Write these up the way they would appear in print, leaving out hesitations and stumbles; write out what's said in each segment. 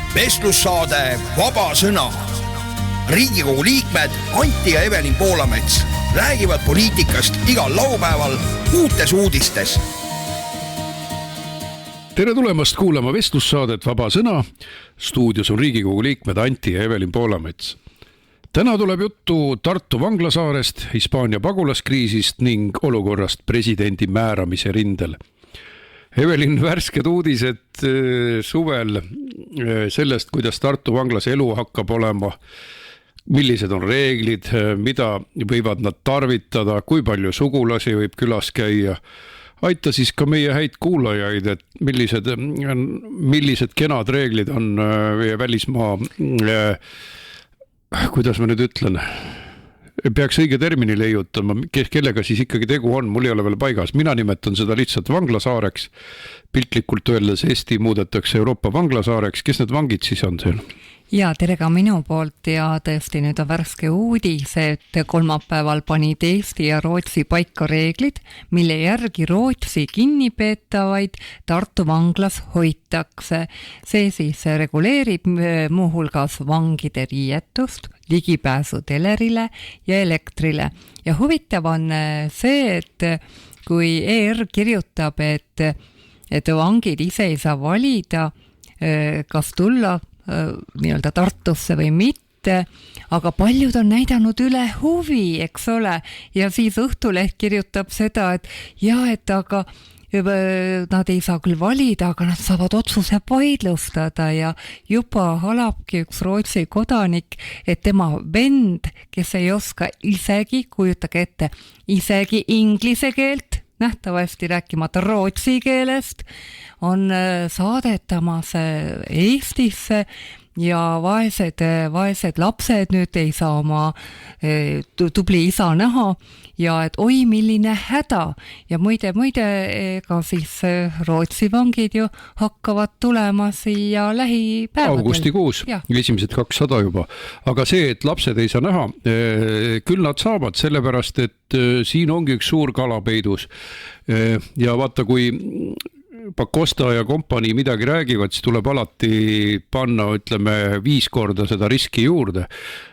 Vestlussaade Vaba Sõna. Riigikogu liikmed Anti ja Evelin Poolamets räägivad poliitikast igal laupäeval uutes uudistes. Tere tulemast kuulama vestlussaadet Vaba Sõna. Stuudios on Riigikogu liikmed Anti ja Evelin Poolamets. Täna tuleb juttu Tartu vanglasaarest, Hispaania pagulaskriisist ning olukorrast presidendi määramise rindel. Evelin, värsked uudised suvel sellest, kuidas Tartu vanglas elu hakkab olema, millised on reeglid, mida võivad nad tarvitada, kui palju sugulasi võib külas käia. Aita siis ka meie häid kuulajaid, et millised kenad reeglid on välismaa, kuidas ma nüüd ütlen, peaks õige termini leiutama, kellega siis ikkagi tegu on, mul ei ole veel paigas. Mina nimetan seda lihtsalt vanglasaareks. Piltlikult öeldes Eesti muudetakse Euroopa vanglasaareks. Kes need vangid siis on seal? Ja tere ka minu poolt ja tõesti nüüd on värske uudis, et kolmapäeval panid Eesti ja Rootsi paika reeglid, mille järgi Rootsi kinnipeetavaid Tartu vanglas hoitakse. See siis reguleerib muuhulgas vangide riietust, ligipääsu telerile ja elektrile. Ja huvitav on see, et kui ER kirjutab, et vangid ise ei saa valida, kas tulla nii-öelda Tartusse või mitte, aga paljud on näidanud üle huvi, eks ole, ja siis Õhtuleht kirjutab seda, et aga nad ei saa küll valida, aga nad saavad otsuse vaidlustada ja juba halabki üks Rootsi kodanik, et tema vend, kes ei oska isegi, kujutage ette, isegi inglise keelt, nähtavasti rääkimata rootsi keelest, on saadetamas Eestisse ja vaesed lapsed nüüd ei saa oma tubli isa näha ja et oi, milline häda. Ja muide, ega siis Rootsi vangid ju hakkavad tulema siia lähipäevadel. Augustikuus, esimesed 200 juba. Aga see, et lapsed ei saa näha, küll nad saavad, sellepärast, et siin ongi üks suur kala peidus. Ja vaata, kui Pakosta ja kompanii midagi räägivad, siis tuleb alati panna, ütleme, 5 korda seda riski juurde.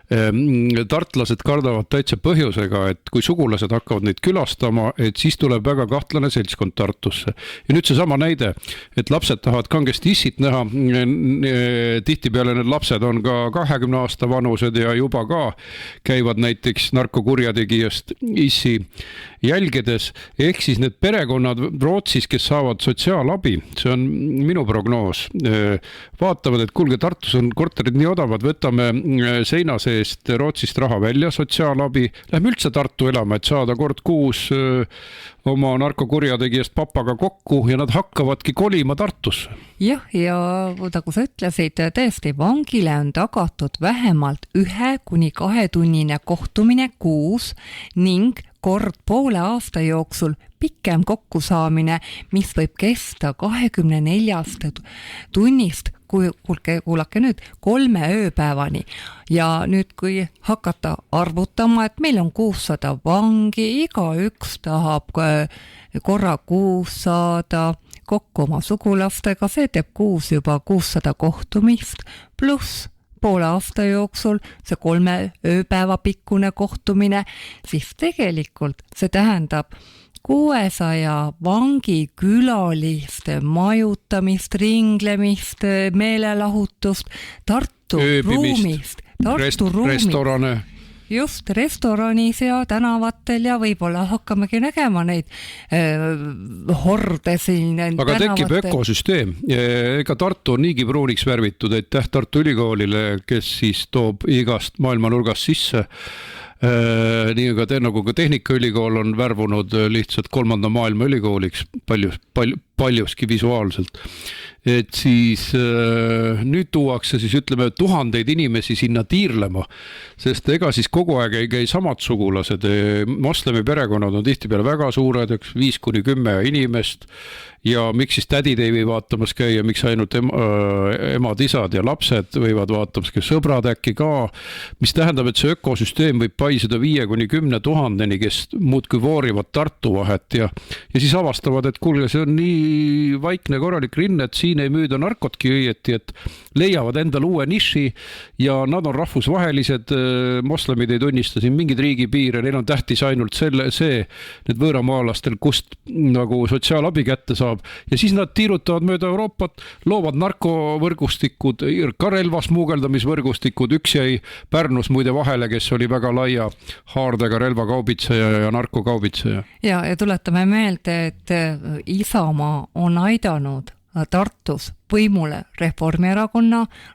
Tartlased kardavad täitsa põhjusega, et kui sugulased hakkavad neid külastama, et siis tuleb väga kahtlane seltskond Tartusse. Ja nüüd see sama näide, et lapsed tahavad kangesti issit näha, tihtipeale need lapsed on ka 20 aasta vanused ja juba ka käivad näiteks narkokurjategijast issi jälgedes, ehk siis need perekonnad Rootsis, kes saavad sotsiaalabi, see on minu prognoos, vaatavad, et kuulge, Tartus on korterid nii odavad, võtame seina seest Rootsist raha välja, sotsiaalabi, lähme üldse Tartu elama, et saada kord kuus oma narkokurjategijast papaga kokku ja nad hakkavadki kolima Tartusse. Jah, ja nagu sa ütlesid, tõesti vangile on tagatud vähemalt 1-2 tunnine kohtumine kuus ning kord poole aasta jooksul pikem kokkusaamine, mis võib kesta 24 tunnist, kuulake nüüd, 3 ööpäevani. Ja nüüd, kui hakata arvutama, et meil on 600 vangi, igaüks tahab korra kuus saada kokku oma sugulastega, see teeb kuus juba 600 kohtumist, pluss poole aasta jooksul see 3 ööpäeva pikkune kohtumine, siis tegelikult see tähendab 600 vangi külaliste majutamist, ringlemist, meelelahutust, Tartu ruumist. Restorane. Just, restoranis ja tänavatel ja võib-olla hakkamegi nägema neid horde siin aga tekib ökosüsteem. Ega Tartu on niigi pruuniks värvitud, et Tartu Ülikoolile, kes siis toob igast maailmanurgast sisse, nii nagu ka Tehnikaülikool on värvunud lihtsalt 3. maailma ülikooliks paljuski visuaalselt. Et siis nüüd tuuakse siis ütleme tuhandeid inimesi sinna tiirlema, sest ega siis kogu aeg ei käi samad sugulased. Moslemi perekonnad on tihtipeale väga suured, 5-10 inimest ja miks siis tädid ei või vaatamas käia, miks ainult emad, isad ja lapsed võivad vaatamas käia, sõbrad äkki ka, mis tähendab, et see ökosüsteem võib paisida 5-10 tuhandeni, kes muudkui voorivad Tartu vahet ja siis avastavad, et kuulge, see on nii vaikne korralik rinne, et siin ei müüda narkotki õieti, et leiavad endal uue niši ja nad on rahvusvahelised, moslemid ei tunnista siin mingid riigipiire, neil on tähtis ainult need võõramaalastel, kust nagu sotsiaalabi kätte saab ja siis nad tiirutavad mööda Euroopat, loovad narkovõrgustikud, ka relvasmuugeldamisvõrgustikud, üks jäi Pärnus muide vahele, kes oli väga laia haardega relvakaubitseja ja narkokaubitseja. Ja tuletame meelde, et Isamaa on aidanud Tartus võimule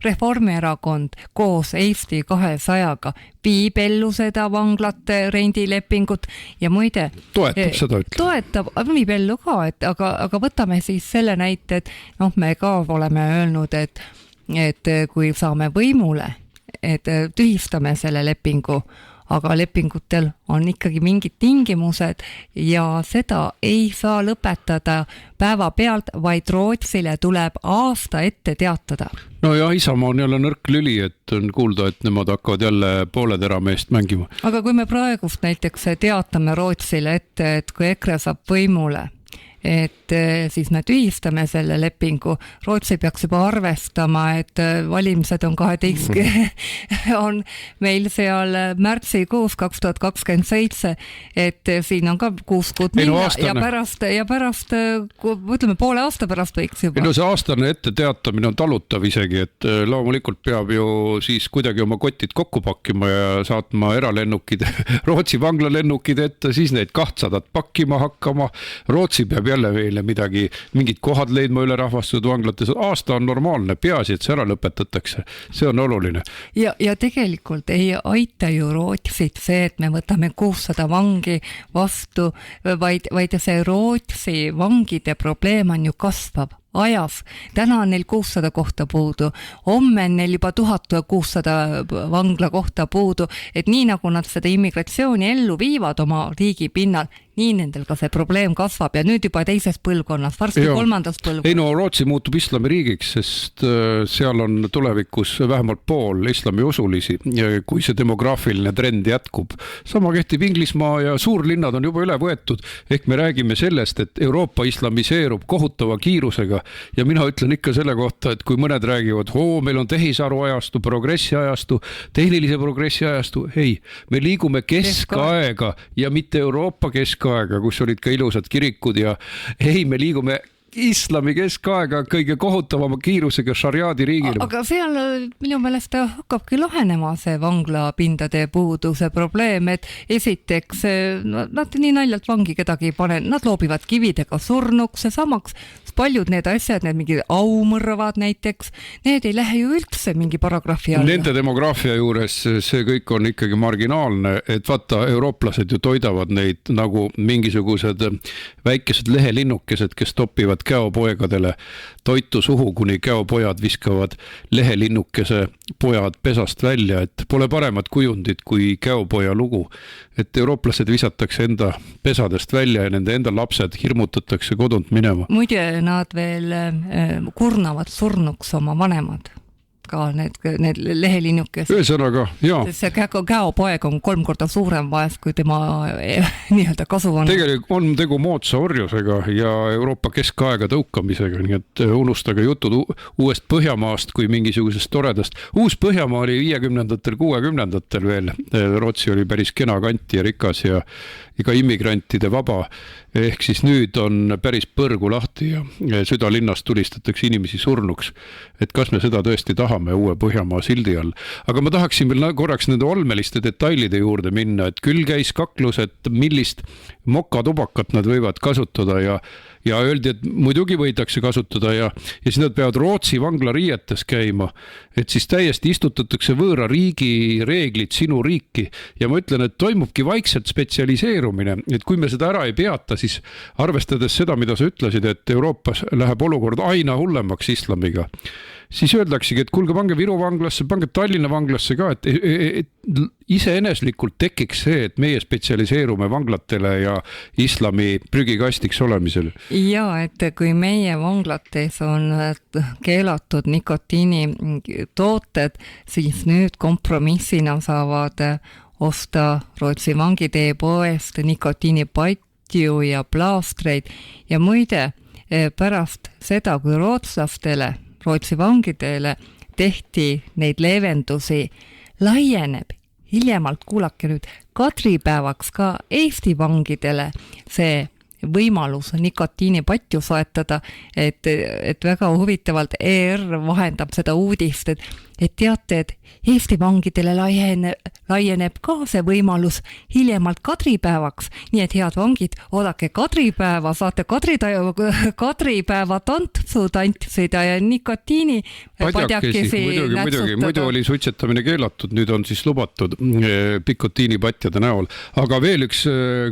Reformierakond koos Eesti 200-ga viib ellu seda vanglate rendilepingut ja muide toetab seda, toetab, viib ellu ka, aga võtame siis selle näite, et me ka oleme öelnud, et kui saame võimule, et tühistame selle lepingu, aga lepingutel on ikkagi mingid tingimused ja seda ei saa lõpetada päevapealt, vaid Rootsile tuleb aasta ette teatada. No ja Isamaa on jälle nõrk lüli, et on kuulda, et nemad hakkavad jälle poole terameest mängima. Aga kui me praegust näiteks teatame Rootsile ette, et kui EKRE saab võimule, et siis me tühistame selle lepingu. Rootsi peaks juba arvestama, et valimised on 12, on meil seal märtsikuus 2027, et siin on ka 6 kuud minna ja pärast, ütleme poole aasta pärast võiks juba. No see aastane ette teatamine on talutav isegi, et loomulikult peab ju siis kuidagi oma kotid kokku pakkima ja saatma eralennukid, Rootsi vanglalennukid ette, siis neid 200 pakkima hakkama, Rootsi peab jälle meile mingid kohad leidma üle rahvastatud vanglates. Aasta on normaalne, peaasi, et see ära lõpetatakse. See on oluline. Ja tegelikult ei aita ju Rootsit see, et me võtame 600 vangi vastu, vaid see Rootsi vangide probleem on ju kasvav ajas. Täna on neil 600 kohta puudu, homme on neil juba 1600 vangla kohta puudu, et nii nagu nad seda immigratsiooni ellu viivad oma riigi pinnal, nii nendel ka see probleem kasvab ja nüüd juba teises põlvkonnas, varsti kolmandas põlvkonnas. Ei no Rootsi muutub islamiriigiks, sest seal on tulevikus vähemalt pool islamiusulisi, kui see demograafiline trend jätkub. Sama kehtib Inglismaa ja suurlinnad on juba üle võetud, ehk me räägime sellest, et Euroopa islamiseerub kohutava kiirusega ja mina ütlen ikka selle kohta, et kui mõned räägivad, meil on tehisaru ajastu, progressi ajastu, tehnilise progressi ajastu, ei, me liigume keskaega ja mitte Euroopa keskaega, kus olid ka ilusad kirikud ja ei, me liigume islami keskaega kõige kohutavama kiirusega šariaadi riigile. Aga seal minu meelest hakkabki lahenema see vanglapindade puuduse probleem, et esiteks nad nii naljalt vangi kedagi ei pane, nad loobivad kividega surnuks, samaks paljud need asjad, need mingid aumõrvad näiteks, need ei lähe ju üldse mingi paragrahvi alla. Nende demograafia juures see kõik on ikkagi marginaalne, et vaata, eurooplased ju toidavad neid nagu mingisugused väikesed lehelinnukesed, kes topivad käopoegadele toitu suhu, kuni käopojad viskavad lehelinnukese pojad pesast välja, et pole paremat kujundit kui käopoja lugu. Et eurooplased visatakse enda pesadest välja ja nende enda lapsed hirmutatakse kodunt minema. Muide, nad veel kurnavad surnuks oma vanemad. Ka need lehelinnukesed. Ühesõnaga, jaa. See käopoeg on 3 korda suurem vahest, kui tema nii-öelda kasu on. Tegelikult on tegu moodsa orjusega ja Euroopa keskaega tõukamisega, nii et unustage jutud uuest Põhjamaast kui mingisugusest toredast. Uus Põhjamaa oli 50-ndatel, 60-ndatel veel. Rootsi oli päris kena kanti ja rikas ja ka immigrantide vaba. Ehk siis nüüd on päris põrgu lahti ja südalinnast tulistatakse inimesi surnuks. Et kas me seda tõesti tahame uue Põhjamaa sildi all. Aga ma tahaksin veel korraks nende olmeliste detailide juurde minna, et küll käis kaklus, et millist mokatubakat nad võivad kasutada ja öeldi, et muidugi võidakse kasutada ja siis nad peavad Rootsi vanglariietes käima, et siis täiesti istutatakse võõra riigi reeglid sinu riiki ja ma ütlen, et toimubki vaikselt spetsialiseerumine, et kui me seda ära ei peata, siis arvestades seda, mida sa ütlesid, et Euroopas läheb olukord aina hullemaks islamiga, siis öeldaksegi, et kuulge, pange Viru vanglasse, pange Tallinna vanglasse ka, et iseeneslikult tekiks see, et meie spetsialiseerume vanglatele ja islami prügikastiks olemisel. Ja, et kui meie vanglates on keelatud nikotiini tooted, siis nüüd kompromissina saavad osta Rootsi vangitee poest nikotiinipatju ja plaastreid ja muide, pärast seda, kui Rootsi vangidele tehti neid leevendusi, laieneb hiljemalt, kuulake nüüd, kadripäevaks ka Eesti vangidele see võimalus nikotiinipatju soetada, et väga huvitavalt ER vahendab seda uudist, et teate, et Eesti vangidele laieneb ka see võimalus hiljemalt kadripäevaks, nii et head vangid, oodake kadripäeva, saate kadripäeva tantsu tantsida ja nikotiini padjakesi muidugi, muidu oli suitsetamine keelatud, nüüd on siis lubatud nikotiinipatjade näol. Aga veel üks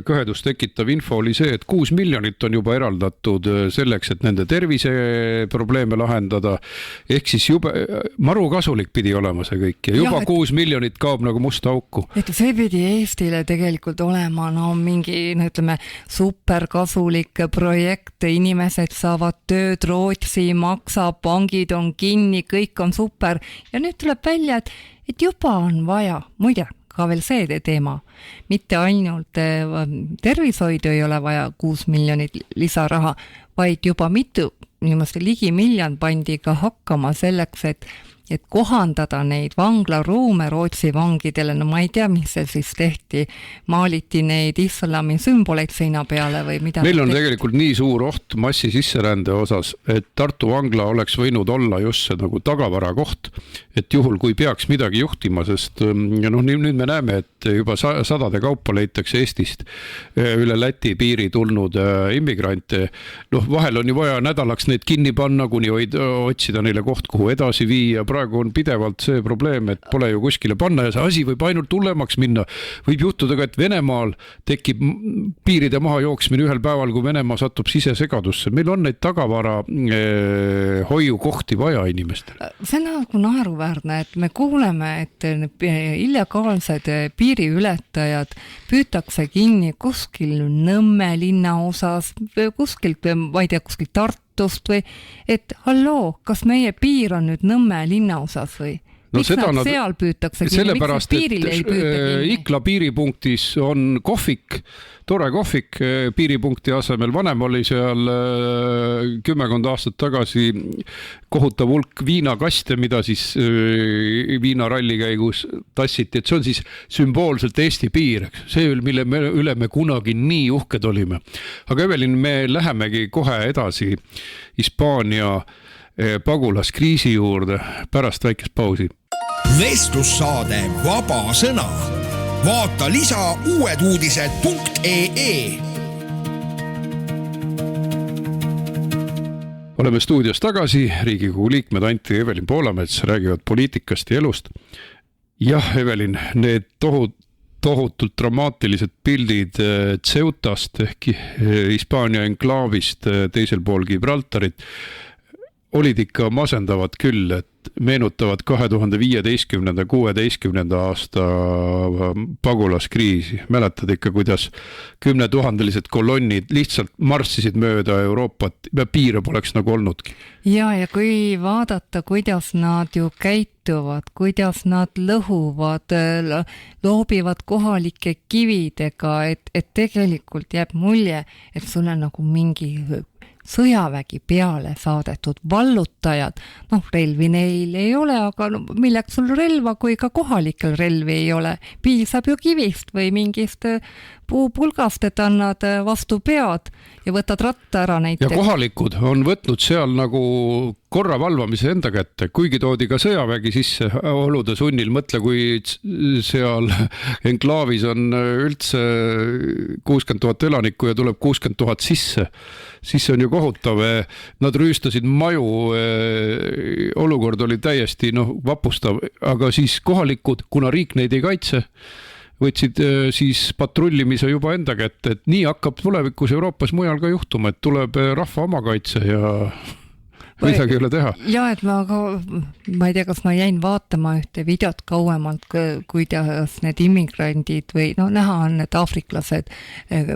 kõhedust tekitav info oli see, et 6 miljonit on juba eraldatud selleks, et nende terviseprobleeme lahendada, ehk siis juba maru kasulik pidi olema see kõik ja juba 6 miljonit kaob nagu musta auku. Et see pidi Eestile tegelikult olema mingi, ütleme, superkasulik projekt, inimesed saavad tööd, Rootsi maksab, pangid on kinni, kõik on super ja nüüd tuleb välja, et juba on vaja, muide, ka veel see teema, mitte ainult tervishoidu ei ole vaja 6 miljonit lisaraha, vaid juba ligi miljon pandi ka hakkama selleks, et kohandada neid vanglaruume Rootsi vangidele, no ma ei tea, mis see siis tehti, maaliti neid islami sümboleid seina peale või mida. Meil on tegelikult nii suur oht massi sisserände osas, et Tartu vangla oleks võinud olla just see nagu tagavara koht, et juhul kui peaks midagi juhtima, sest nüüd me näeme, et juba sadade kaupa leitakse Eestist üle Läti piiri tulnud immigrante. Vahel on ju vaja nädalaks neid kinni panna, kuni otsida neile koht, kuhu edasi viia. Praegu on pidevalt see probleem, et pole ju kuskile panna ja see asi võib ainult hullemaks minna. Võib juhtuda ka, et Venemaal tekib piiride maha jooksmine ühel päeval, kui Venemaa satub sisesegadusse. Meil on neid tagavara hoiukohti vaja inimestele. See on nagu naeruväärne, et me kuuleme, et illegaalsed piiriületajad püütakse kinni kuskil Nõmme linnaosas, kuskilt, ma ei tea, kuskilt Tartust või, et halloo, kas meie piir on nüüd Nõmme linnaosas või? Miks nad seal püütakse kinni? Sellepärast, et Ikla piiripunktis on kohvik, tore kohvik piiripunkti asemel. Vanem oli seal 10 aastat tagasi kohutav hulk viinakaste, mida siis viinaralli käigus tassiti, et see on siis sümboolselt Eesti piir, see, mille üle me kunagi nii uhked olime. Aga Evelin, me lähemegi kohe edasi Hispaania pagulaskriisi juurde pärast väikest pausi. Vestlussaade Vaba sõna. Vaata lisa uueduudised.ee. Oleme stuudios tagasi, Riigikogu liikmed Anti ja Evelin Poolamets räägivad poliitikast ja elust. Jah, Evelin, need tohutult dramaatilised pildid Ceutast ehk Hispaania enklaavist teisel pool Gibraltarit olid ikka masendavad küll, et meenutavad 2015-16 aasta pagulaskriisi. Mäletad ikka, kuidas 10 000-lised kolonnid lihtsalt marssisid mööda Euroopat, piire poleks nagu olnudki. Ja kui vaadata, kuidas nad ju käituvad, kuidas nad lõhuvad, loobivad kohalike kividega, et tegelikult jääb mulje, et sul on nagu mingi sõjavägi peale saadetud vallutajad, relvi neil ei ole, aga milleks sul relva, kui ka kohalikel relvi ei ole, piisab ju kivist või mingist puupulgast, et annad vastu pead ja võtad ratta ära näiteks. Ja kohalikud on võtnud seal nagu korra valvamise enda kätte, kuigi toodi ka sõjavägi sisse olude sunnil. Mõtle, kui seal enklaavis on üldse 60 000 elanikku ja tuleb 60 000 sisse, siis on ju kohutav. Nad rüüstasid maju, olukord oli täiesti vapustav, aga siis kohalikud, kuna riik neid ei kaitse, võtsid siis patrullimise juba enda kätte, et nii hakkab tulevikus Euroopas mujal ka juhtuma, et tuleb rahva omakaitse ja midagi ei ole teha. Ja, et ma ei tea, kas ma jäin vaatama ühte videot kauemalt, kuidas need immigrandid või näha on, et aafriklased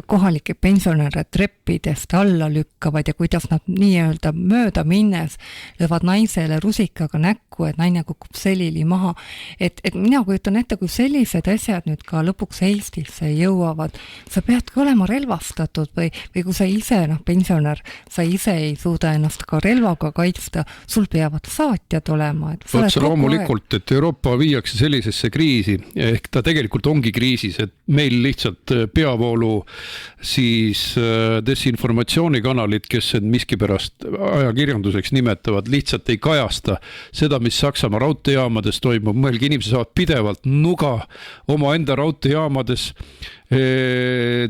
kohalike pensionäre treppidest alla lükkavad ja kuidas nad nii-öelda mööda minnes löövad naisele rusikaga näkku, et naine kukub selili maha. Et mina kujutan ette, kui sellised asjad nüüd ka lõpuks Eestisse jõuavad, sa peadki olema relvastatud või kui sa ise, pensionär, sa ise ei suuda ennast ka relvaga kaitsta, sul peavad saatjad olema. Otse loomulikult, et Euroopa viiakse sellisesse kriisi, ehk ta tegelikult ongi kriisis, et meil lihtsalt peavoolu siis desinformatsioonikanalid, kes miskipärast ajakirjanduseks nimetavad, lihtsalt ei kajasta seda, mis Saksamaa raudteejaamades toimub. Mõelgi inimesed saavad pidevalt nuga oma enda raudteejaamades.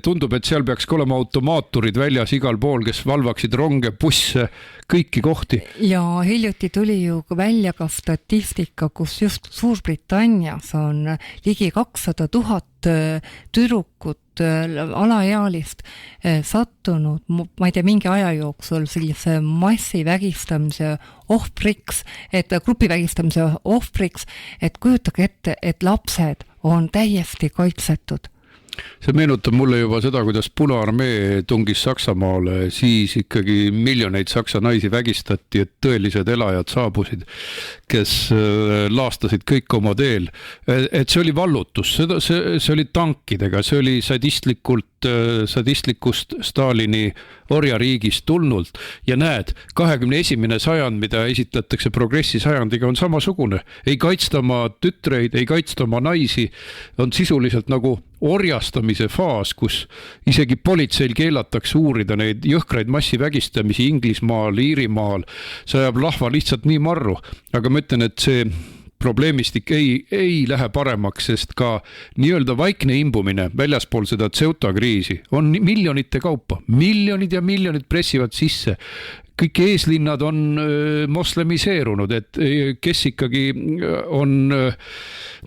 Tundub, et seal peaks olema automaaturid väljas igal pool, kes valvaksid ronge, busse, kõiki kohti. Ja hiljuti tuli ju välja ka statistika, kus just Suurbritannias on ligi 200 000 tüdrukut alaealist sattunud, ma ei tea, mingi aja jooksul sellise massivägistamise ohvriks, et grupivägistamise ohvriks, et kujutage ette, et lapsed on täiesti kaitsetud. See meenutab mulle juba seda, kuidas Punaarmee tungis Saksamaale, siis ikkagi miljoneid saksa naisi vägistati, et tõelised elajad saabusid, kes laastasid kõik oma teel. Et see oli vallutus, see oli tankidega, see oli sadistlikust Stalini orjariigist tulnult. Ja näed, 21. sajand, mida esitletakse progressi sajandiga, on samasugune. Ei kaitsta oma tütreid, ei kaitsta oma naisi, on sisuliselt nagu orjastamise faas, kus isegi politseil keelatakse uurida neid jõhkraid massivägistamisi Inglismaal, Iirimaal, see ajab lahva lihtsalt nii marru, aga ma ütlen, et see probleemistik ei lähe paremaks, sest ka nii-öelda vaikne imbumine väljaspool seda Ceuta kriisi on miljonite kaupa, miljonid ja miljonid pressivad sisse. Kõik eeslinnad on moslemiseerunud, et kes ikkagi on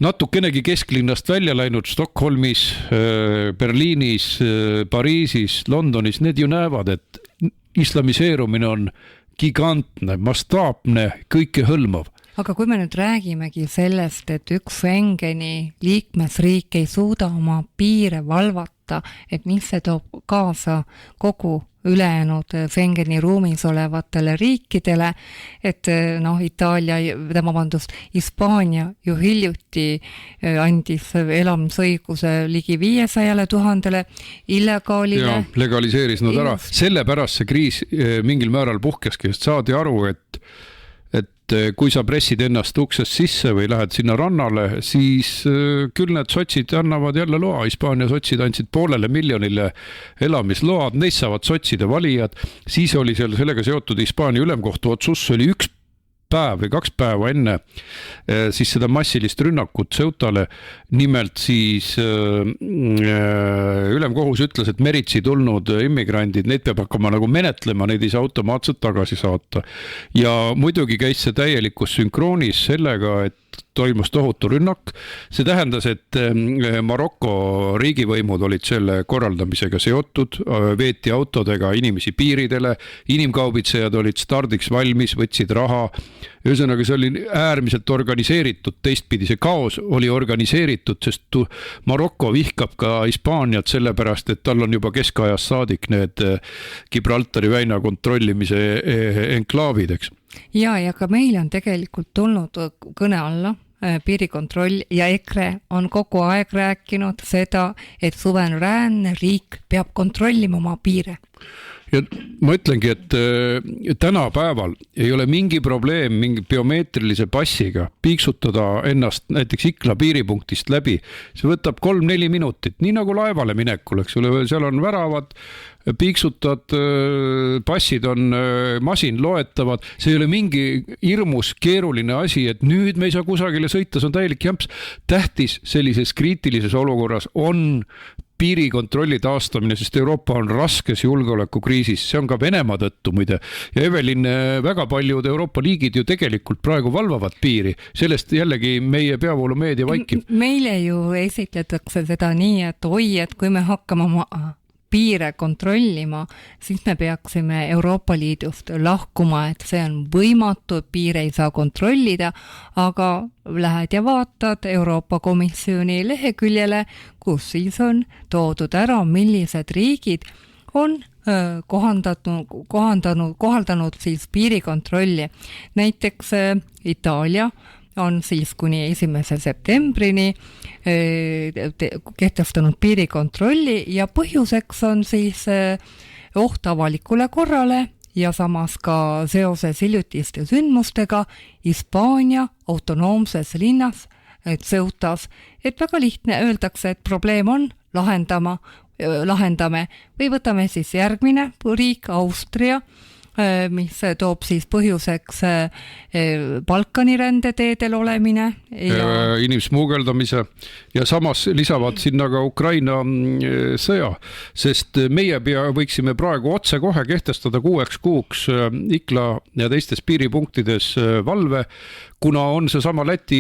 natukenegi kesklinnast välja läinud Stockholmis, Berliinis, Pariisis, Londonis, need ju näevad, et islamiseerumine on gigantne, mastaapne, kõike hõlmav. Aga kui me nüüd räägimegi sellest, et üks Schengeni liikmesriik ei suuda oma piire valvata, et mis see toob kaasa kogu ülejäänud Schengeni ruumis olevatele riikidele, et Itaalia, Hispaania ju hiljuti andis elamisõiguse ligi 500 000 illegaalile. Ja, legaliseeris nad ära. Sellepärast see kriis mingil määral puhkeski, sest saadi aru, et kui sa pressid ennast uksest sisse või lähed sinna rannale, siis küll need sotsid annavad jälle loa. Hispaania sotsid andsid 500 000 elamisload, neist saavad sotside valijad. Siis oli sellega seotud Hispaania ülemkohtu otsus, oli 1 päev või 2 päeva enne siis seda massilist rünnakut Ceutale. Nimelt siis ülemkohus ütles, et meritsi tulnud immigrandid, neid peab hakkama nagu menetlema, neid ei saa automaatselt tagasi saata. Ja muidugi käis see täielikus sünkroonis sellega, et toimus tohutu rünnak. See tähendas, et Maroko riigivõimud olid selle korraldamisega seotud, veeti autodega inimesi piiridele, inimkaubitsejad olid stardiks valmis, võtsid raha. Ühesõnaga, see oli äärmiselt organiseeritud, teistpidi see kaos oli organiseeritud, sest Maroko vihkab ka Hispaaniat sellepärast, et tal on juba keskajas saadik need Gibraltari väina kontrollimise enklaavid, eks. Ja ka meil on tegelikult tulnud kõne alla piirikontroll ja EKRE on kogu aeg rääkinud seda, et suveräänne riik peab kontrollima oma piire. Ja ma ütlengi, et tänapäeval ei ole mingi probleem mingi biomeetrilise passiga piiksutada ennast näiteks Ikla piiripunktist läbi. See võtab 3-4 minutit, nii nagu laevale minekul, eks ole, seal on väravad, piiksutad, passid on masinloetavad, see ei ole mingi hirmus keeruline asi, et nüüd me ei saa kusagile sõita, see on täielik jamps. Tähtis sellises kriitilises olukorras on piirikontrolli taastamine, sest Euroopa on raskes julgeolekukriisis, see on ka Venemaa tõttu muide. Ja Evelin, väga paljud Euroopa liigid ju tegelikult praegu valvavad piiri, sellest jällegi meie peavoolumeedia vaikib. Meile ju esitletakse seda nii, et oi, et kui me hakkame oma piire kontrollima, siis me peaksime Euroopa Liidust lahkuma, et see on võimatu, piire ei saa kontrollida, aga lähed ja vaatad Euroopa Komisjoni leheküljele, kus siis on toodud ära, millised riigid on kohaldanud siis piirikontrolli. Näiteks Itaalia on siis kuni 1. septembrini kehtestanud piirikontrolli ja põhjuseks on siis oht avalikule korrale ja samas ka seoses hiljutiste sündmustega Hispaania autonoomses linnas Ceutas, et väga lihtne öeldakse, et probleem on, lahendame või võtame siis järgmine riik, Austria, mis toob siis põhjuseks Balkani rändeteedel olemine ja inimsmuugeldamise ja samas lisavad sinna ka Ukraina sõja, sest meie võiksime praegu otsekohe kehtestada 6 kuuks Ikla ja teistes piiripunktides valve, kuna on seesama Lätist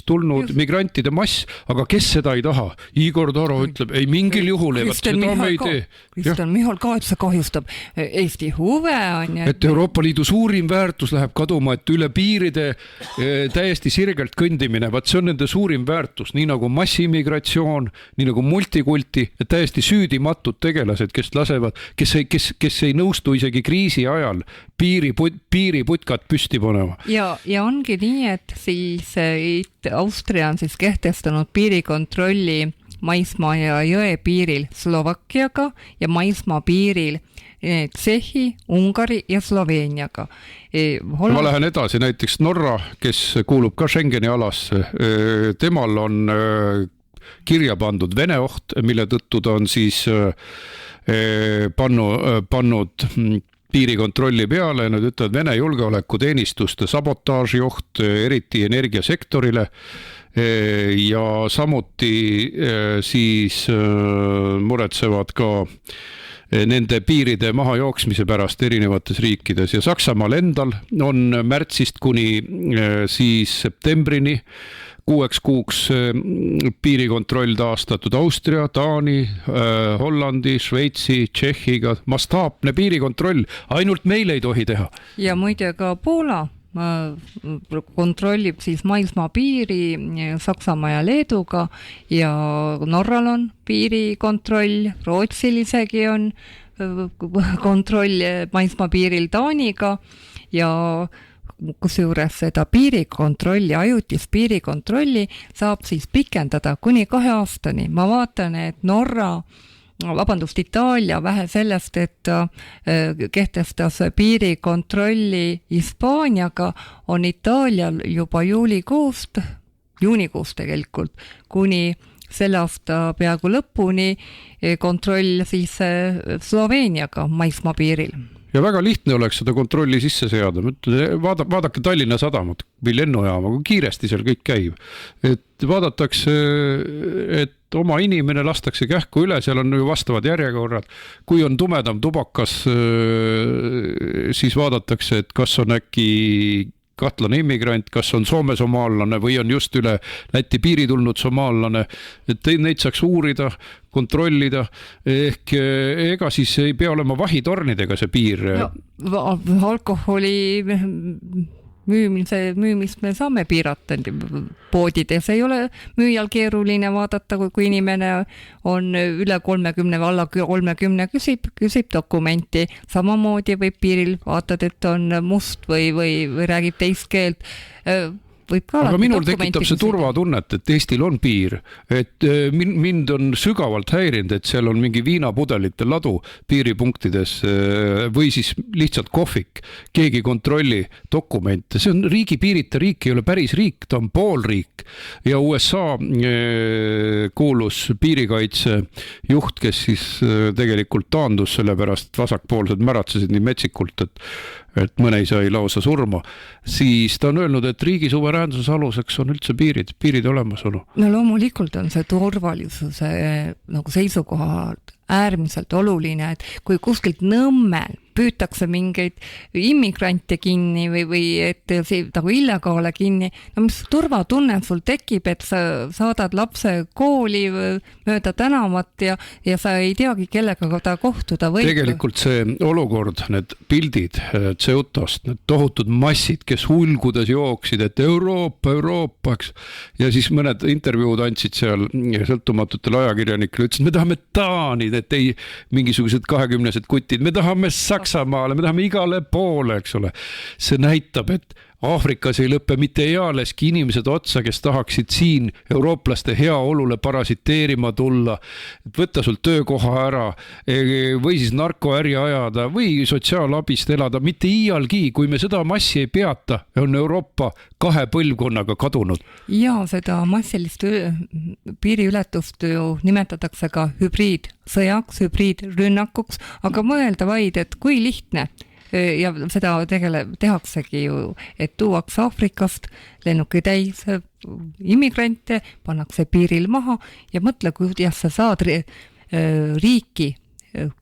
tulnud migrantide mass, aga kes seda ei taha? Igor Taro ütleb, ei mingil juhul, seda me ei tee. Kristjan Michal ka, et see kahjustab Eesti huve. Et Euroopa Liidu suurim väärtus läheb kaduma, et üle piiride täiesti sirgelt kõndimine, vaat see on nende suurim väärtus, nii nagu massiimmigratsioon, nii nagu multikulti, et täiesti süüdimatud tegelased, kes lasevad, kes ei nõustu isegi kriisi ajal piiriputkat püsti panema. Ja ongi nii, et siis Austria on siis kehtestanud piirikontrolli maismaa ja jõepiiril Slovakkiaga ja maismaa piiril Tšehhi, Ungari ja Sloveeniaga. Ma lähen edasi, näiteks Norra, kes kuulub ka Schengeni alasse, temal on kirja pandud Vene oht, mille tõttu ta on siis pannud piirikontrolli peale, nad ütlevad Vene julgeolekuteenistuste sabotaaži oht, eriti energiasektorile ja samuti siis muretsevad ka nende piiride maha jooksmise pärast erinevates riikides ja Saksamaal endal on märtsist kuni siis septembrini 6 kuuks piirikontroll taastatud Austria, Taani, Hollandi, Šveitsi, Tšehhiga, mastaapne piirikontroll, ainult meil ei tohi teha. Ja muide ka Poola kontrollib siis maismaa piiri Saksamaa ja Leeduga ja Norral on piirikontroll, Rootsil isegi on kontroll maismaa piiril Taaniga ja kusjuures seda piirikontrolli, ajutist piirikontrolli saab siis pikendada kuni 2 aastani. Ma vaatan, et Itaalia vähe sellest, et kehtestas piirikontrolli Hispaaniaga, on Itaalial juba juunikuust tegelikult, kuni selle aasta peaaegu lõpuni kontroll siis Sloveeniaga maismaa piiril. Ja väga lihtne oleks seda kontrolli sisse seada. Vaadake Tallinna sadamat või lennujaama, kui kiiresti seal kõik käib. Et vaadatakse, et oma inimene lastakse kähku üle, seal on ju vastavad järjekorrad. Kui on tumedam tubakas, siis vaadatakse, et kas on äkki kahtlane immigrant, kas on Soome somaallane või on just üle Läti piiri tulnud somaallane, et neid saaks uurida, kontrollida, ehk ega siis ei pea olema vahitornidega see piir. Alkoholi müümist me saame piirata poodides, ei ole müüjal keeruline vaadata, kui inimene on üle 30 või alla 30 küsib dokumenti, samamoodi võib piiril vaatad, et on must või räägib teist keelt, aga minul tekitab see turvatunnet, et Eestil on piir, et mind on sügavalt häirinud, et seal on mingi viinapudelite ladu piiripunktides või siis lihtsalt kohvik, keegi kontrolli dokumente, see on riigipiirita riik, ei ole päris riik, ta on poolriik ja USA kuulus piirikaitse juht, kes siis tegelikult taandus sellepärast, vasakpoolsed märatsesid nii metsikult, et mõne ei sai lausa surma, siis ta on öelnud, et riigi suveräänsuse aluseks on üldse piiride olemasolu. No loomulikult on see turvalisuse nagu seisukohalt äärmiselt oluline, et kui kuskilt Nõmmel püütakse mingeid immigrante kinni või et see nagu illegaale kinni. No mis turvatunne sul tekib, et sa saadad lapse kooli mööda tänavat ja sa ei teagi, kellega ta kohtuda võib. Tegelikult see olukord, need pildid Ceutost, need tohutud massid, kes hulgudes jooksid, et Euroopa, eks. Ja siis mõned intervjuud andsid seal sõltumatutele ajakirjanikele, ütlesid, me tahame Taanid, et ei mingisugused 20-sed kutid, me tahame Saksamaale, me tahame igale poole, eks ole. See näitab, et Aafrikas ei lõppe mitte ealeski inimesed otsa, kes tahaksid siin eurooplaste heaolule parasiteerima tulla, et võtta sul töökoha ära või siis narkoäri ajada või sotsiaalabist elada. Mitte iialgi, kui me seda massi ei peata, on Euroopa 2 põlvkonnaga kadunud. Ja seda massilist piiriületust ju nimetatakse ka hübriidsõjaks, hübriidrünnakuks, aga mõelda vaid, et kui lihtne ja seda tehaksegi ju, et tuuakse Aafrikast lennuki täis immigrante, pannakse piiril maha ja mõtle, kuidas sa saad riiki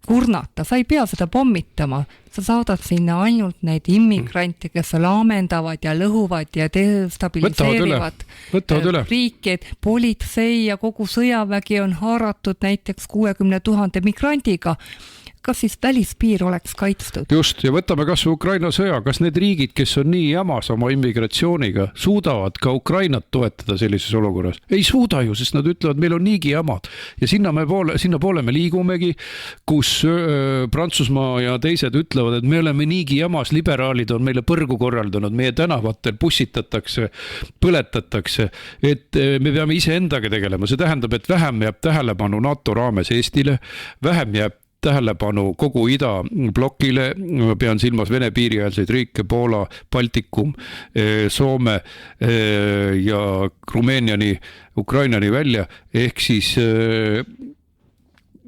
kurnata, sa ei pea seda pommitama, sa saadad sinna ainult neid immigrante, kes laamendavad ja lõhuvad ja destabiliseerivad riiki, et politsei ja kogu sõjavägi on haaratud näiteks 60 000 migrandiga. Kas siis välispiir oleks kaitstud? Just, ja võtame kas Ukraina sõja, kas need riigid, kes on nii jamas oma immigratsiooniga, suudavad ka Ukrainat toetada sellises olukorras? Ei suuda ju, sest nad ütlevad, meil on niigi jamad. Ja sinna poole me liigumegi, kus Prantsusmaa ja teised ütlevad, et me oleme niigi jamas, liberaalid on meile põrgu korraldanud, meie tänavatel pussitatakse, põletatakse, et me peame ise endaga tegelema. See tähendab, et vähem jääb tähelepanu NATO raames Eestile, vähem jääb tähelepanu kogu idablokile, pean silmas Vene piiriäärseid riike, Poola, Baltikum, Soome ja Rumeeniani, Ukrainani välja, ehk siis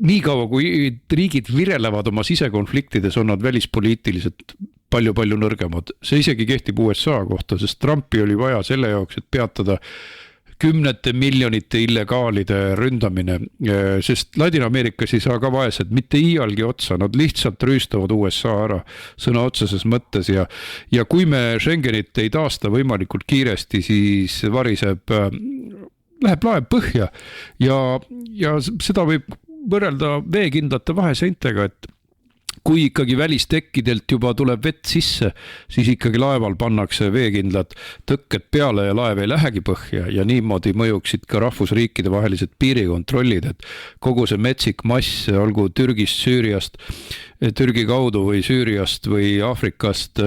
nii kaua, kui riigid virelevad oma sisekonfliktides, on nad välispoliitiliselt palju nõrgemad. See isegi kehtib USA kohta, sest Trumpi oli vaja selle jaoks, et peatada 10 miljonite illegaalide ründamine, sest Ladina-Ameerikas ei saa ka vaesed mitte iialgi otsa, nad lihtsalt rüüstavad USA ära sõna otseses mõttes ja kui me Schengenit ei taasta võimalikult kiiresti, siis läheb laev põhja ja seda võib võrrelda veekindlate vaheseintega, et kui ikkagi välistekkidelt juba tuleb vett sisse, siis ikkagi laeval pannakse veekindlad tõkked peale ja laev ei lähegi põhja ja niimoodi mõjuksid ka rahvusriikide vahelised piirikontrollid, et kogu see metsik mass, olgu Türgist, Süüriast, Türgi kaudu või Süüriast või Aafrikast,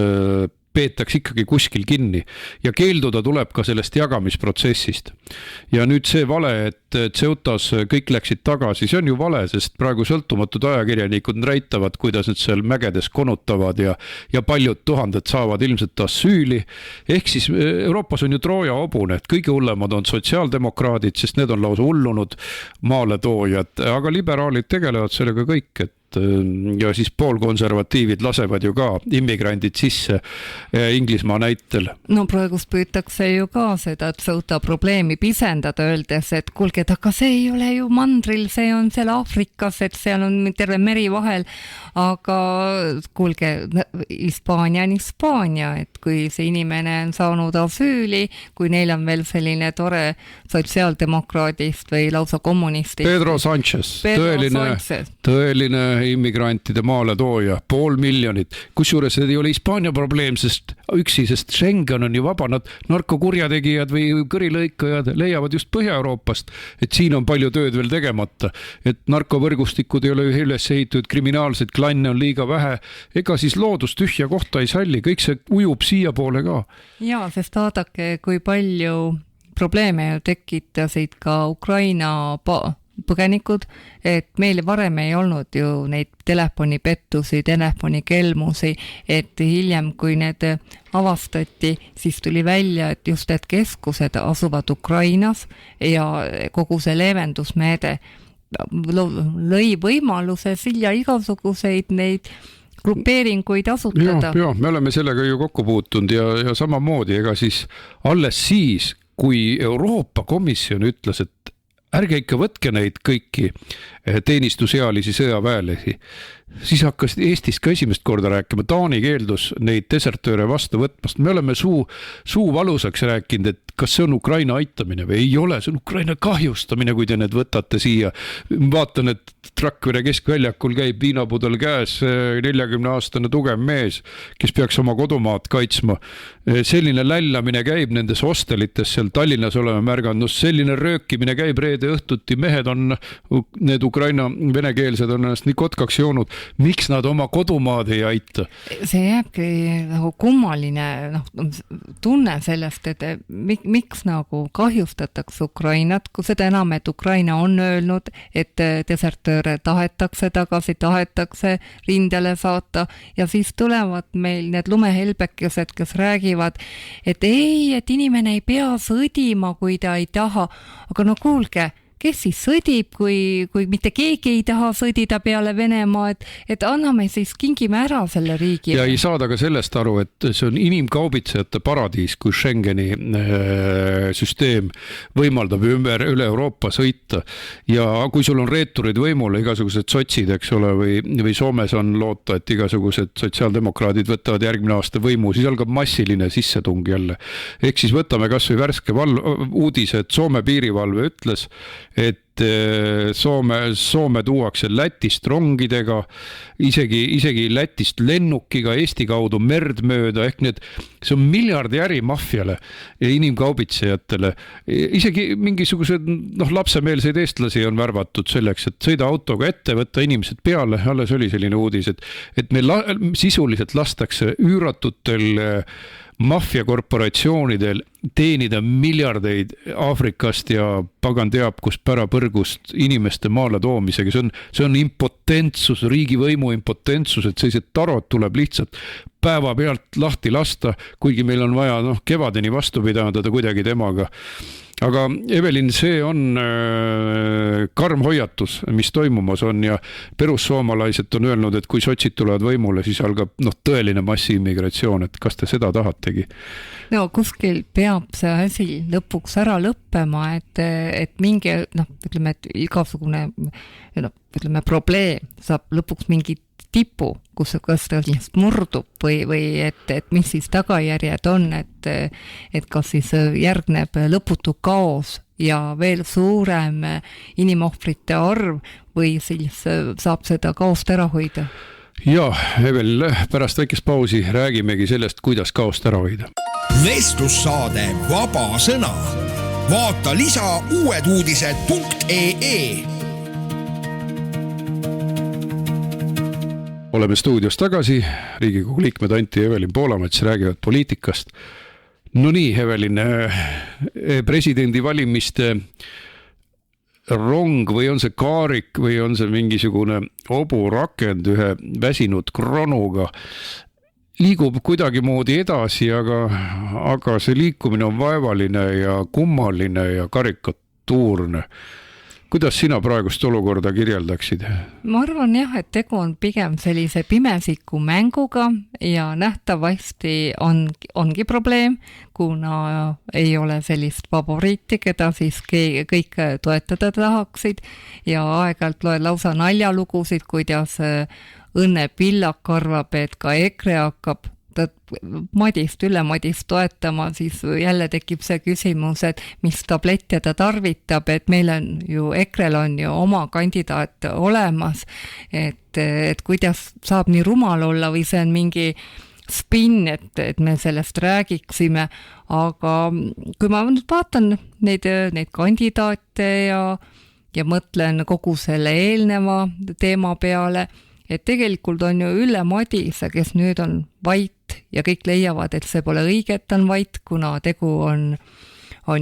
peetakse ikkagi kuskil kinni ja keelduda tuleb ka sellest jagamisprotsessist. Ja nüüd see vale, et Ceutas kõik läksid tagasi, see on ju vale, sest praegu sõltumatud ajakirjanikud näitavad, kuidas nad seal mägedes konutavad ja paljud tuhanded saavad ilmselt asüüli. Ehk siis Euroopas on ju Trooja hobune, et kõige hullemad on sotsiaaldemokraadid, sest need on lausa hullunud maaletoojad, aga liberaalid tegelevad sellega kõik, et ja siis poolkonservatiivid lasevad ju ka immigrandid sisse Inglismaa näitel. No praegust püütakse ju ka seda Ceuta probleemi pisendada, öeldes, et kuulge, aga see ei ole ju mandril, see on seal Aafrikas, et seal on terve meri vahel, aga kuulge, Hispaania on Hispaania, et kui see inimene on saanud asüüli, kui neil on veel selline tore sotsiaaldemokraadist või lausa kommunistist. Pedro Sánchez, tõeline immigrantide maaletooja, 500 miljonit. Kusjuures see ei ole Hispaania probleem, sest Schengen on ju vaba, nad narkokurjategijad või kõrilõikajad leiavad just Põhja-Euroopast, et siin on palju tööd veel tegemata, et narkovõrgustikud ei ole üles ehitatud, kriminaalseid klanne on liiga vähe, ega siis loodus tühja kohta ei salli, kõik see ujub siia poole ka. Ja, sest vaadake, kui palju probleeme tekitasid ka Ukraina põgenikud, et meil varem ei olnud ju neid telefonipettusi, telefonikelmusi, et hiljem, kui need avastati, siis tuli välja, et just need keskused asuvad Ukrainas ja kogu see leevendusmeede lõi võimaluse siia igasuguseid neid grupeeringuid asutada. Ja, me oleme sellega ju kokku puutunud ja samamoodi, ega siis alles siis, kui Euroopa Komisjon ütles, et ärge ikka võtke neid kõiki teenistusealisi sõjaväelisi. Siis hakkas Eestis ka esimest korda rääkima, Taani keeldus neid desertööre vastu võtmast. Me oleme suu valusaks rääkinud, et kas see on Ukraina aitamine või ei ole, see on Ukraina kahjustamine, kui te need võtate siia. Vaatan, et Rakvere keskväljakul käib viinapudel käes 40-aastane tugev mees, kes peaks oma kodumaad kaitsma. Selline lällamine käib nendes hostelites seal Tallinnas oleme märganud, selline röökimine käib reede õhtuti, mehed on, need Ukraina venekeelsed on ennast nii kotkaks joonud, miks nad oma kodumaad ei aita? See jääbki nagu kummaline tunne sellest, et miks nagu kahjustatakse Ukrainat, kui seda enam, et Ukraina on öelnud, et desertööre tahetakse rindele saata ja siis tulevad meil need lumehelbekesed, kes räägivad, et ei, et inimene ei pea sõdima, kui ta ei taha, aga no kuulge, kes siis sõdib, kui mitte keegi ei taha sõdida peale Venemaa, et anname siis, kingime ära selle riigi. Ja ei saada ka sellest aru, et see on inimkaubitsejate paradiis, kui Schengeni süsteem võimaldab üle Euroopa sõita. Ja kui sul on reeturid võimul, igasugused sotsid, eks ole, või Soomes on loota, et igasugused sotsiaaldemokraadid võtavad järgmine aasta võimu, siis algab massiline sissetung jälle. Ehk siis võtame kas või värske uudise, et Soome piirivalve ütles, et Soome tuuakse Lätist rongidega, isegi Lätist lennukiga Eesti kaudu merd mööda, ehk see on miljardi äri maffiale ja inimkaubitsejatele. Isegi mingisugused lapsemeelseid eestlasi on värvatud selleks, et sõida autoga ette, võtta inimesed peale, alles oli selline uudis, et meil sisuliselt lastakse üüratutel maffiakorporatsioonidel teenida miljardeid Aafrikast ja pagan teab, kus pärapõrgust inimeste maale toomisega. See on impotentsus, riigivõimu impotentsus, et sellised tarod tuleb lihtsalt päeva pealt lahti lasta, kuigi meil on vaja kevadeni vastu pidada kuidagi temaga. Aga Evelin, see on karm hoiatus, mis toimumas on ja perussoomalaised on öelnud, et kui sotsid tulevad võimule, siis algab tõeline massiimmigratsioon, et kas te seda tahategi? No kuskil peab see asi lõpuks ära lõppema, et mingi, ütleme, et igasugune probleem saab lõpuks mingi tipu, kus ta murdub või et mis siis tagajärjed on, et kas siis järgneb lõputu kaos ja veel suurem inimohvrite arv või siis saab seda kaost ära hoida? Ja, Evel, pärast väikest pausi räägimegi sellest, kuidas kaost ära hoida. Vestlussaade Vaba sõna. Vaata lisa uueduudised.ee. Oleme stuudios tagasi, Riigikogu liikmed Anti ja Evelin Poolamets räägivad poliitikast. No nii, Evelin, presidendivalimiste rong või on see kaarik või on see mingisugune oburakend ühe väsinud kronuga liigub kuidagi moodi edasi, aga see liikumine on vaevaline ja kummaline ja karikatuurne. Kuidas sina praegust olukorda kirjeldaksid? Ma arvan jah, et tegu on pigem sellise pimesiku mänguga ja nähtavasti ongi probleem, kuna ei ole sellist favoriiti, keda siis kõik toetada tahaksid ja aeg-ajalt loed lausa naljalugusid, kuidas Õnne Pillak arvab, et ka EKRE hakkab üle Madist toetama, siis jälle tekib see küsimus, et mis tablette ta tarvitab, et meil on ju, EKRE-l on ju oma kandidaat olemas, et kuidas saab nii rumal olla või see on mingi spinn, et me sellest räägiksime, aga kui ma nüüd vaatan neid kandidaate ja mõtlen kogu selle eelneva teema peale, et tegelikult on ju Ülle Madise, kes nüüd on vait ja kõik leiavad, et see pole õige, et on vait, kuna tegu on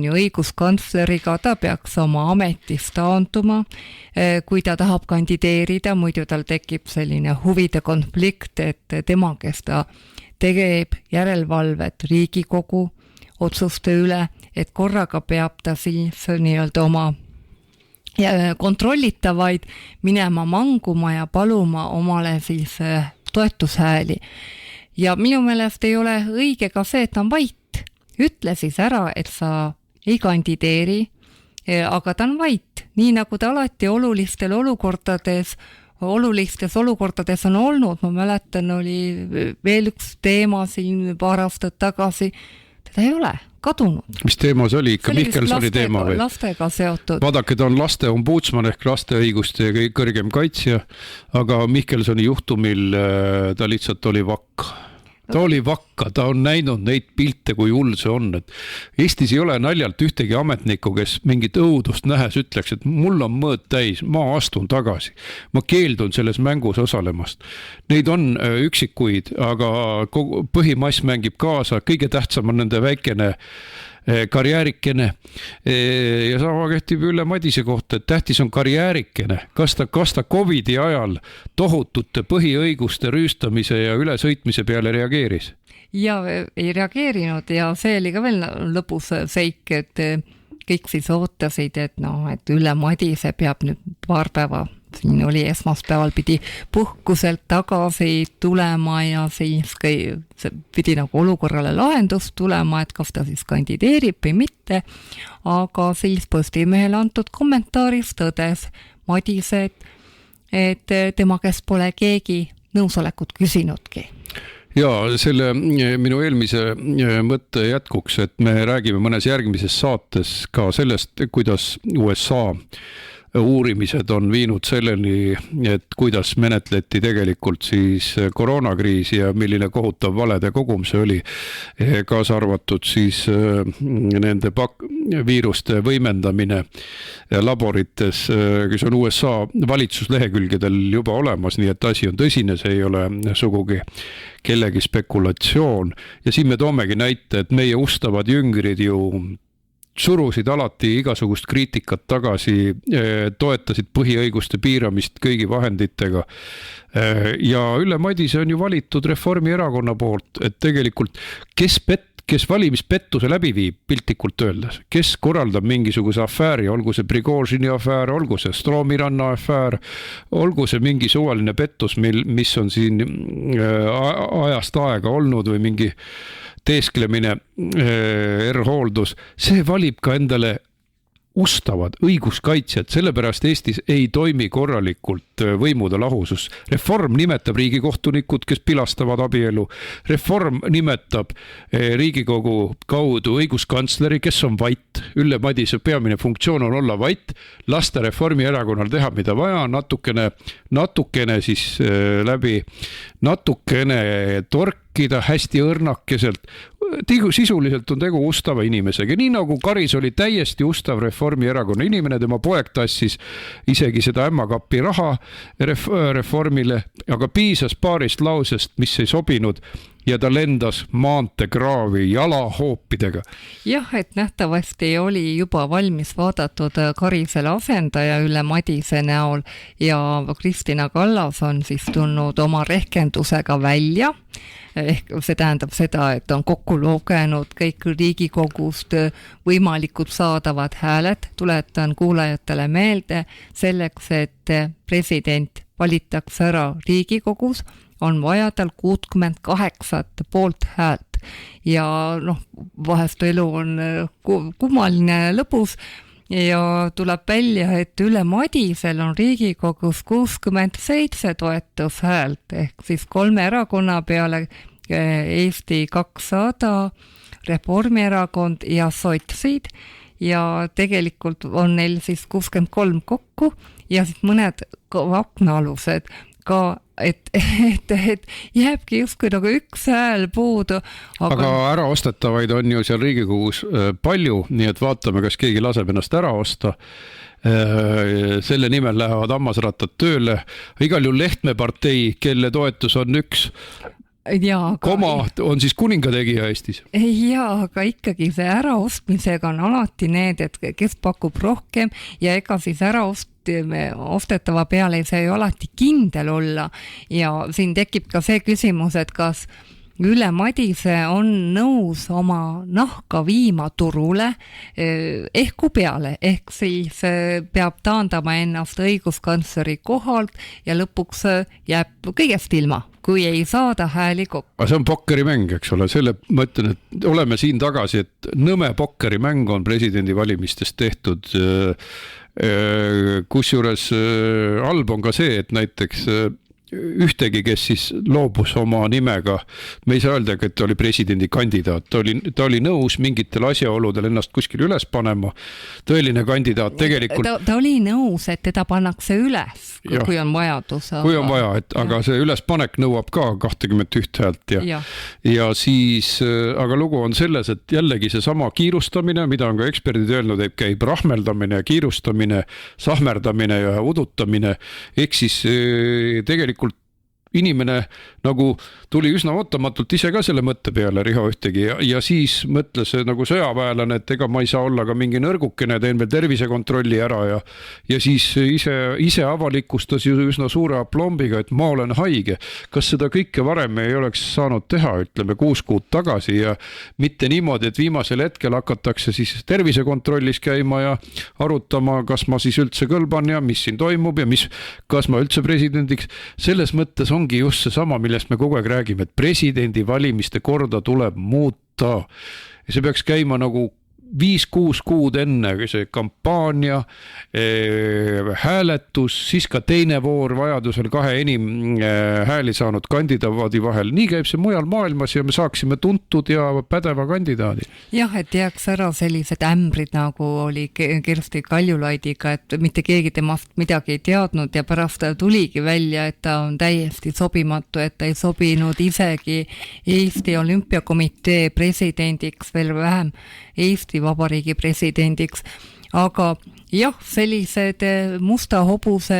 ju õiguskantsleriga, ta peaks oma ametist taanduma, kui ta tahab kandideerida, muidu tal tekib selline huvide konflikt, et tema, kes ta teeb järelevalvet Riigikogu otsuste üle, et korraga peab ta siis nii-öelda oma kontrollitavaid minema manguma ja paluma omale siis toetushääli. Ja minu meelest ei ole õige ka see, et ta on vait. Ütle siis ära, et sa ei kandideeri, aga ta on vait. nii nagu ta alati olulistes olukordades on olnud, ma mäletan, oli veel üks teema siin paar aastat tagasi, teda ei ole kadunud. Mis teema see oli? Ikka Mihkelsoni teema või? Lastega seotud. Vaadake, ta on laste ombudsman ehk laste õiguste kõrgem kaitsja, aga Mihkelsoni juhtumil ta lihtsalt oli vakk. Ta oli vakka, ta on näinud neid pilte, kui hull see on. Et Eestis ei ole naljalt ühtegi ametnikku, kes mingit õudust nähes ütleks, et mul on mõõt täis, ma astun tagasi. Ma keeldun selles mängus osalemast. Neid on üksikuid, aga põhimass mängib kaasa, kõige tähtsam on nende väikene karjäärikene ja sama kehtib Ülle Madise kohta, et tähtis on karjäärikene, kas ta COVID-i ajal tohutute põhiõiguste rüüstamise ja ülesõitmise peale reageeris? Ja ei reageerinud ja see oli ka veel lõpus seik, et kõik siis ootasid, et Ülle Madise peab nüüd paar päeva, siin oli esmaspäeval, pidi puhkuselt tagasi tulema ja siis pidi nagu olukorrale lahendust tulema, et kas ta siis kandideerib või mitte, aga siis Postimehele antud kommentaaris tõdes Madise, et tema käest pole keegi nõusolekut küsinudki. Ja selle minu eelmise mõtte jätkuks, et me räägime mõnes järgmises saates ka sellest, kuidas USA uurimised on viinud selleni, et kuidas menetleti tegelikult siis koroonakriisi ja milline kohutav valede kogum see oli, kaasa arvatud siis nende viiruste võimendamine laborites, kes on USA valitsuslehekülgedel juba olemas, nii et asi on tõsine, see ei ole sugugi kellegi spekulatsioon. Ja siin me toomegi näite, et meie ustavad jüngrid ju surusid alati igasugust kriitikat tagasi, toetasid põhiõiguste piiramist kõigi vahenditega. Ja Ülle Madise on ju valitud Reformierakonna poolt, et tegelikult kes valimispettuse läbi viib, piltlikult öeldes, kes korraldab mingisuguse afääri, olgu see Prigožini afäär, olgu see Stroomiranna afäär, olgu see mingi suvaline pettus, mis on siin ajast aega olnud või mingi teesklemine, R-hooldus, see valib ka endale ustavad õiguskaitsjad, sellepärast Eestis ei toimi korralikult võimude lahusus. Reform nimetab riigikohtunikud, kes pilastavad abielu. Reform nimetab Riigikogu kaudu õiguskantsleri, kes on vait. Ülle Madise peamine funktsioon on olla vait, lasta Reformierakonnal teha mida vaja, natukene siis natukene torkida hästi õrnakeselt. Sisuliselt on tegu ustava inimesega, nii nagu Karis oli täiesti ustav Reformierakonna inimene, tema poeg tassis isegi seda ämmakapi raha reformile, aga piisas paarist lausest, mis ei sobinud ja ta lendas maanteekraavi jalahoopidega. Jah, et nähtavasti oli juba valmis vaadatud Karisele asendaja Ülle Madise näol ja Kristina Kallas on siis tulnud oma rehkendusega välja. Ehk see tähendab seda, et on kokku lugenud kõik Riigikogust võimalikud saadavad hääled. Tuletan kuulajatele meelde, selleks, et president valitakse ära Riigikogus, on vaja tal 68 poolt häält. Ja vahest elu on kummaline lõpus ja tuleb välja, et Ülle Madisel on Riigikogus 67 toetushäält ehk siis 3 erakonna peale Eesti 200, Reformierakond ja sotsid ja tegelikult on neil siis 63 kokku ja siis mõned aknaalused ka, et jääbki justkui nagu üks hääl puudu. Aga äraostetavaid on ju seal Riigikogus palju, nii et vaatame, kas keegi laseb ennast ära osta. Selle nimel lähevad hammasrattad tööle. Igal juhul Lehtme partei, kelle toetus on 1. Koma on siis kuningategija Eestis. Jaa, aga ikkagi see äraostmisega on alati need, et kes pakub rohkem ja ega siis ostetava peale ei saa ju alati kindel olla ja siin tekib ka see küsimus, et kas Ülle Madise on nõus oma nahka viima turule ehku peale, ehk siis peab taandama ennast õiguskantsleri kohalt ja lõpuks jääb kõigest ilma, kui ei saada hääli kokku. See on pokkerimäng, eks ole, selle ma ütlen, et oleme siin tagasi, et nõme pokkerimäng on presidendi valimistest tehtud Kusjuures halb on ka see, et näiteks ühtegi, kes siis loobus oma nimega, me ei saa öelda, et ta oli presidendikandidaat, ta oli nõus mingitel asjaoludel ennast kuskil üles panema, tõeline kandidaat tegelikult. Ta oli nõus, et teda pannakse üles, kui on vajadus. Kui on vaja, aga see ülespanek nõuab ka 21 häält ja siis, aga lugu on selles, et jällegi see sama kiirustamine, mida on ka eksperdid öelnud, et käib rahmeldamine, kiirustamine, sahmerdamine ja udutamine, ehk siis tegelikult inimene nagu tuli üsna ootamatult ise ka selle mõtte peale, Riho Ühtegi, ja siis mõtles nagu sõjaväelane, et ega ma ei saa olla ka mingi nõrgukene, teen veel tervisekontrolli ära ja siis ise avalikustas ju üsna suure aplombiga, et ma olen haige. Kas seda kõike varem ei oleks saanud teha, ütleme 6 kuud tagasi ja mitte niimoodi, et viimasel hetkel hakatakse siis tervisekontrollis käima ja arutama, kas ma siis üldse kõlban ja mis siin toimub ja kas ma üldse presidendiks. Selles mõttes ongi just see sama, millest me kogu aeg räägime, et presidendi valimiste korda tuleb muuta. Ja see peaks käima nagu 5-6 kuud enne see kampaania, hääletus, siis ka teine voor vajadusel 2 enim hääli saanud kandidaadi vahel. Nii käib see mujal maailmas ja me saaksime tuntud ja pädeva kandidaadi. Jah, et jääks ära sellised ämbrid, nagu oli Kersti Kaljulaidiga, et mitte keegi temast midagi ei teadnud ja pärast tuligi välja, et ta on täiesti sobimatu, et ta ei sobinud isegi Eesti Olümpiakomitee presidendiks, veel vähem Eesti Vabariigi presidendiks, aga jah, sellised musta hobuse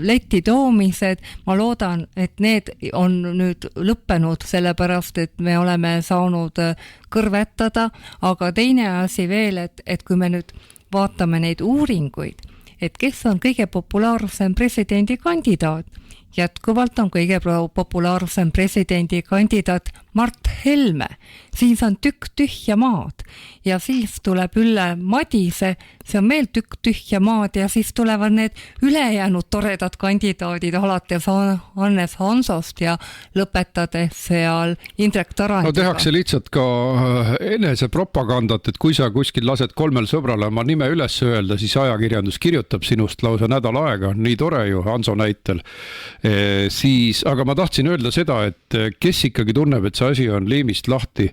leti toomised, ma loodan, et need on nüüd lõppenud, sellepärast, et me oleme saanud kõrvetada, aga teine asi veel, et kui me nüüd vaatame neid uuringuid, et kes on kõige populaarsem presidendikandidaat, jätkuvalt on kõige populaarsem presidendikandidaat Mart Helme, siis on tükk tühja maad ja siis tuleb Ülle Madise, see on veel tükk tühja maad ja siis tulevad need ülejäänud toredad kandidaadid alates Hannes Hansost ja lõpetades seal Indrek Tarandiga. No tehakse lihtsalt ka enese propagandat, et kui sa kuskil lased 3 sõbrale oma nime üles öelda, siis ajakirjandus kirjutab sinust lausa nädal aega, nii tore ju Hanso näitel. Siis, aga ma tahtsin öelda seda, et kes ikkagi tunneb, et see asi on liimist lahti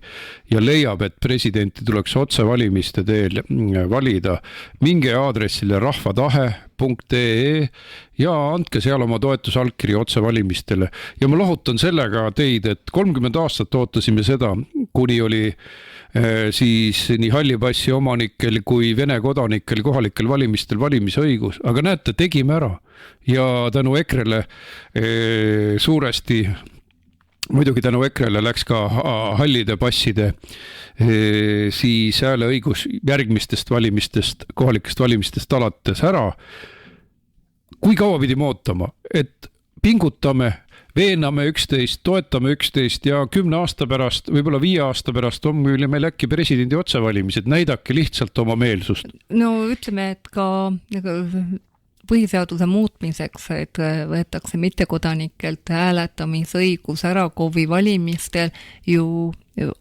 ja leiab, et presidenti tuleks otsevalimiste teel valida, minge aadressile rahvatahe.ee ja andke seal oma toetusallkiri otsevalimistele. Ja ma lohutan sellega teid, et 30 aastat ootasime seda, kuni oli siis nii hallipassi omanikel kui Vene kodanikel kohalikel valimistel valimisõigus, aga näete, tegime ära ja tänu EKRE-le suuresti, muidugi tänu EKRE-le läks ka hallide passide siis hääleõigus järgmistest valimistest, kohalikest valimistest alates ära. Kui kaua pidime ootama, et pingutame, veename üksteist, toetame üksteist ja 10 aasta pärast, võib-olla 5 aasta pärast on meil äkki presidendi otsevalimised, näidake lihtsalt oma meelsust. No ütleme, et ka põhiseaduse muutmiseks, et võetakse mittekodanikelt hääletamisõigus ära KOV-i valimistel, ju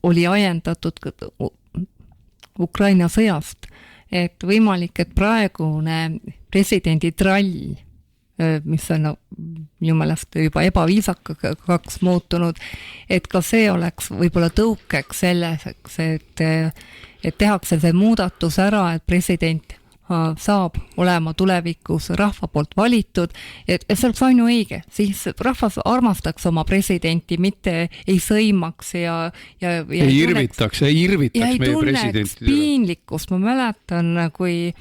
oli ajendatud Ukraina sõjast, et võimalik, et praegune presidendi trall, mis on minu meelest juba ebaviisakaks muutunud, et ka see oleks võib-olla tõukeks selleks, et tehakse see muudatus ära, et president saab olema tulevikus rahva poolt valitud, et see oleks ainu õige, siis rahvas armastaks oma presidenti, mitte ei sõimaks ja ei irvitaks meie presidenti. Piinlikkust, ma mäletan, kui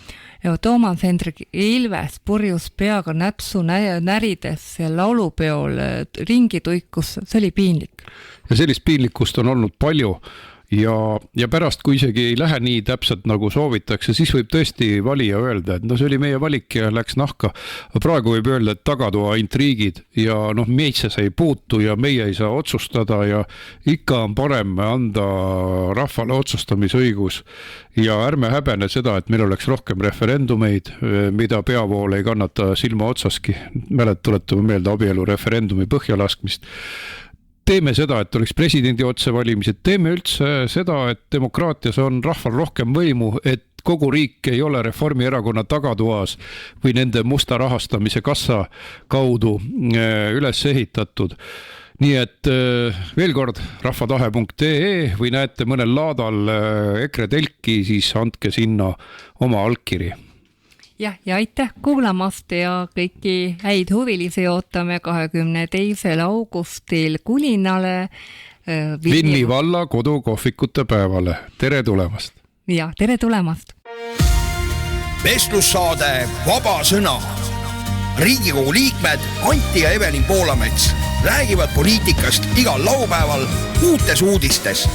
Toomas Hendrik Ilves purjus peaga nätsu närides laulupeol ringi tuikus, see oli piinlik. Ja sellist piinlikkust on olnud palju. Ja pärast, kui isegi ei lähe nii täpselt nagu soovitakse, siis võib tõesti valija öelda, et no see oli meie valik ja läks nahka. Praegu võib öelda, et tagatoa intriigid ja meisse see ei puutu ja meie ei saa otsustada ja ikka on parem anda rahvale otsustamisõigus ja ärme häbene seda, et meil oleks rohkem referendumeid, mida peavool ei kannata silma otsaski. Tuletame meelde abielu referendumi põhjalaskmist. Teeme seda, et oleks presidendi otsevalimised, teeme üldse seda, et demokraatias on rahval rohkem võimu, et kogu riik ei ole Reformierakonna tagatoas või nende musta rahastamise kassa kaudu üles ehitatud. Nii et veel kord rahvatahe.ee või näete mõnel laadal EKRE telki, siis andke sinna oma allkiri. Ja aitäh kuulamast ja kõiki häid huvilisi ootame 22. augustil Kulinale Vinni valla kodukohvikute päevale. Tere tulemast! Ja tere tulemast! Vestlussaade Vaba sõna. Riigikogu liikmed Anti ja Evelin Poolamets räägivad poliitikast igal laupäeval uutes uudistes.